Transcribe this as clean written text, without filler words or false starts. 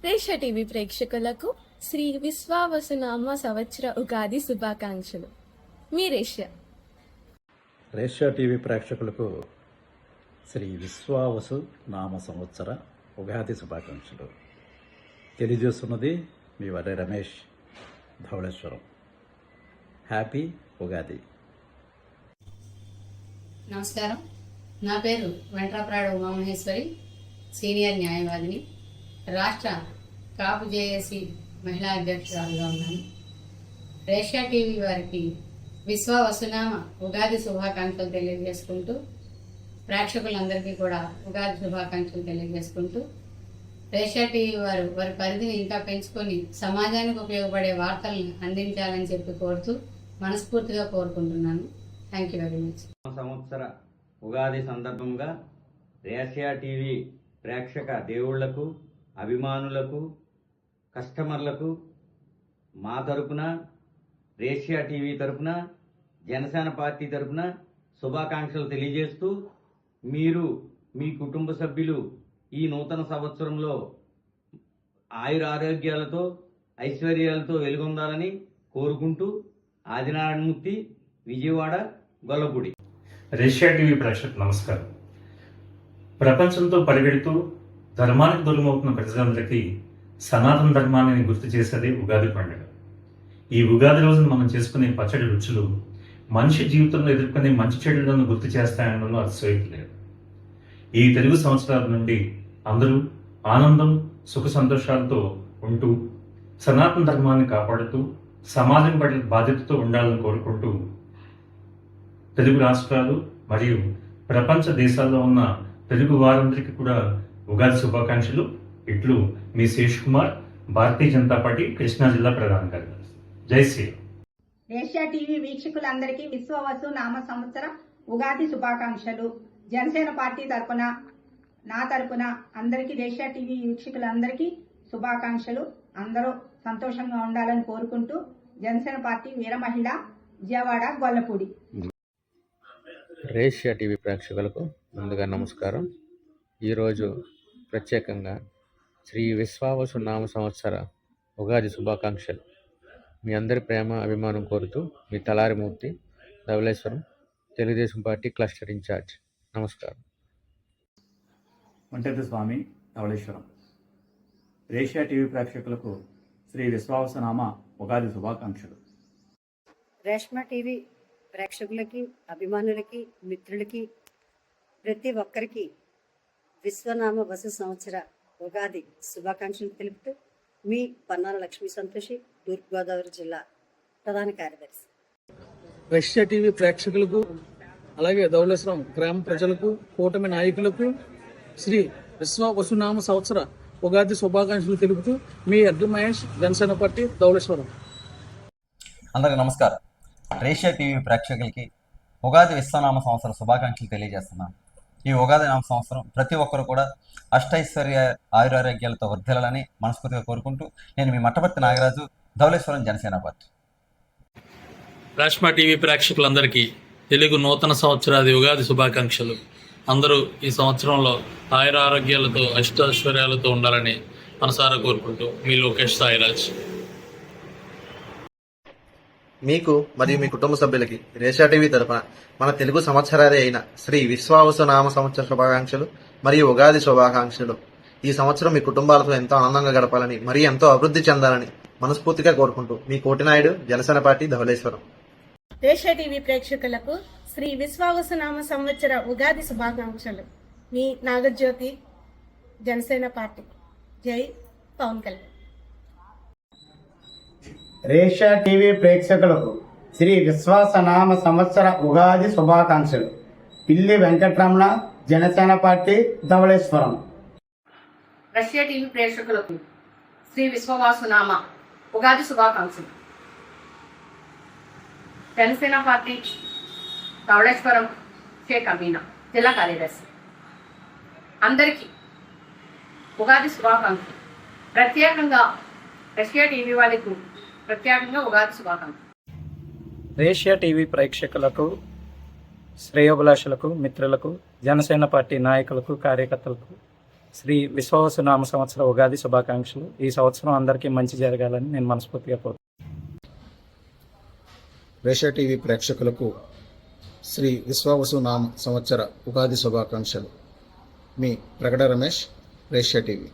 రేషా TV ప్రేక్షకులకు శ్రీ విశ్వావసునామ సంవత్సర ఉగాది శుభాకాంక్షలు. మీ రేషా. రేషా టీవీ ప్రేక్షకులకు శ్రీ విశ్వావసు నామ సంవత్సర ఉగాది శుభాకాంక్షలు తెలియజేస్తున్నది మీ వరే రమేష్ ధవళేశ్వరం. హ్యాపీ ఉగాది. నమస్కారం. నా పేరు వెంట్రాప్రాడ ఉమామహేశ్వరి, సీనియర్ న్యాయవాదిని, రాష్ట్ర కాపు జేఏసీ మహిళా అధ్యక్షురాలుగా ఉన్నాను. రేషా టీవీ వారికి విశ్వవసునామ ఉగాది శుభాకాంక్షలు తెలియజేసుకుంటూ, ప్రేక్షకులందరికీ కూడా ఉగాది శుభాకాంక్షలు తెలియజేసుకుంటూ, రేషా టీవీ వారు వారి పరిధిని ఇంకా పెంచుకొని సమాజానికి ఉపయోగపడే వార్తలను అందించాలని చెప్పి కోరుతూ మనస్ఫూర్తిగా కోరుకుంటున్నాను. Thank you very much. సంవత్సర ఉగాది సందర్భంగా రేషా టీవీ ప్రేక్షక దేవుళ్లకు, అభిమానులకు, కస్టమర్లకు మా తరపున, రేషియా టీవీ తరపున, జనసేన పార్టీ తరపున శుభాకాంక్షలు తెలియజేస్తూ, మీరు మీ కుటుంబ సభ్యులు ఈ నూతన సంవత్సరంలో ఆయురారోగ్యాలతో ఐశ్వర్యాలతో వెలుగొందాలని కోరుకుంటూ, ఆదినారాయణమూర్తి, విజయవాడ, గొల్లపూడి. రేషియా టీవీ ప్రేక్షకులకు నమస్కారం. ప్రపంచంతో పరిగెడుతూ ధర్మానికి దూరమవుతున్న ప్రజలందరికీ సనాతన ధర్మాన్ని గుర్తు చేసేది ఉగాది పండుగ. ఈ ఉగాది రోజున మనం చేసుకునే పచ్చడి రుచులు మనిషి జీవితంలో ఎదుర్కొనే మంచి చెడులను గుర్తు చేస్తాయనడంలో అతిశయోక్తి లేదు. ఈ తెలుగు సంవత్సరాల నుండి అందరూ ఆనందం, సుఖ సంతోషాలతో ఉంటూ సనాతన ధర్మాన్ని కాపాడుతూ సమాజం పట్ల బాధ్యతతో ఉండాలని కోరుకుంటూ, తెలుగు రాష్ట్రాలు మరియు ప్రపంచ దేశాల్లో ఉన్న తెలుగు వారందరికీ కూడా ఉగాది శుభాకాంక్షలు. ఇట్లు మీ శేష్ కుమార్, భారతీయ జనతా పార్టీ, కృష్ణా జిల్లా ప్రధాన కార్యదర్శి. జై శ్రీరామ్. రేషా టీవీ వీక్షకులందరికీ విశ్వవసు నామ సంవత్సర ఉగాది శుభాకాంక్షలు. జనసేన పార్టీ తరపున, నా తరపున అందరికీ, రేషా టీవీ వీక్షకులందరికీ శుభాకాంక్షలు. అందరూ సంతోషంగా ఉండాలని కోరుకుంటూ, జనసేన పార్టీ వీర మహిళ, విజయవాడ, గొల్లపూడి. రేషియా టీవీ ప్రేక్షకులకు ముందుగా నమస్కారం. ఈరోజు ప్రత్యేకంగా శ్రీ విశ్వావసు నామ సంవత్సర ఉగాది శుభాకాంక్షలు మీ అందరి ప్రేమ, అభిమానం కోరుతూ మీ Talarimurthy, Dhavaleswaram, Telugu Desam party cluster incharge. నమస్కారం. వంటేది స్వామి, ధవళేశ్వరం. రేషియా టీవీ ప్రేక్షకులకు శ్రీ విశ్వావసనామ ఉగాది శుభాకాంక్షలు. రేష్మా టీవీ ప్రేక్షకులకి, అభిమానులకి, మిత్రులకి, ప్రతి ఒక్కరికి విశ్వనామ వసు సంవత్సర ఉగాది శుభాకాంక్షలు తెలుపుతూ మీ పన్నాల లక్ష్మీ సంతోషి, తూర్పుగోదావరి జిల్లా ప్రధాన కార్యదర్శి. రష్యా టీవీ ప్రేక్షకులకు, అలాగే ధవళేశ్వరం గ్రామ ప్రజలకు, కూటమి నాయకులకు శ్రీ విశ్వ వసునామ సంవత్సర ఉగాది శుభాకాంక్షలు తెలుపుతూ మీ ఎడ్ల మహేష్, జనసేన పార్టీ, ధవళేశ్వరం. అందరికీ నమస్కారం. రేషియా టీవీ ప్రేక్షకులకి ఉగాది విశ్వనామ సంవత్సర శుభాకాంక్షలు తెలియజేస్తున్నాను. ఈ ఉగాది నామ సంవత్సరం ప్రతి ఒక్కరు కూడా అష్టైశ్వర్య ఆయురారోగ్యాలతో వర్ధిల్లాలని మనస్ఫూర్తిగా కోరుకుంటూ, నేను మీ మట్టపర్తి నాగరాజు, ధవళేశ్వరం, జనసేన పార్టీ. రేష్మా టీవీ ప్రేక్షకులందరికీ తెలుగు నూతన సంవత్సరాది ఉగాది శుభాకాంక్షలు. అందరూ ఈ సంవత్సరంలో ఆయురారోగ్యాలతో అష్టైశ్వర్యాలతో ఉండాలని మనసారా కోరుకుంటూ మీ లోకేష్ సాయిరాజ్. మీకు మరియు మీ కుటుంబ సభ్యులకి రేషా టీవీ తరఫున మన తెలుగు సంవత్సరాది అయిన శ్రీ విశ్వావసు నామ సంవత్సర శుభాకాంక్షలు మరియు ఉగాది శుభాకాంక్షలు. ఈ సంవత్సరం మీ కుటుంబాలతో ఎంతో ఆనందంగా గడపాలని, మరియు ఎంతో అభివృద్ధి చెందాలని మనస్ఫూర్తిగా కోరుకుంటూ మీ కోటినాయుడు, జనసేన పార్టీ, ధవళేశ్వరం. రేషా టీవీ ప్రేక్షకులకు శ్రీ విశ్వావసునామ సంవత్సర ఉగాది శుభాకాంక్షలు. మీ నాగజ్యోతి, జనసేన పార్టీ. జై పవన్ కళ్యాణ్. రేషా టీవీ ప్రేక్షకులకు శ్రీ విశ్వాసనామ సంవత్సర ఉగాది శుభాకాంక్షలు. Pilli Venkataramana, Janasena party, Dhavaleswaram. Russia TV ప్రేక్షకులకు శ్రీ విశ్వవాసునామ ఉగాది శుభాకాంక్షలు. జనసేన పార్టీ, ధవళేశ్వరం, షేక్ అమీనా, జిల్లా కార్యదర్శి. అందరికీ ఉగాది శుభాకాంక్షలు. ప్రత్యేకంగా రష్యా టీవీ వాళ్ళకు ప్రత్యేకంగా ఉగాది శుభాకాంక్షలు. రేషియా టీవీ ప్రేక్షకులకు, శ్రేయోభిలాషులకు, మిత్రులకు, జనసేన పార్టీ నాయకులకు, కార్యకర్తలకు శ్రీ విశ్వావసునామ సంవత్సర ఉగాది శుభాకాంక్షలు. ఈ సంవత్సరం అందరికీ మంచి జరగాలని నేను మనస్ఫూర్తిగా కోరుతున్నాను. రేషా టీవీ ప్రేక్షకులకు శ్రీ విశ్వావసునామ సంవత్సర ఉగాది శుభాకాంక్షలు. మీ ప్రకట రమేష్, రేషా టీవీ.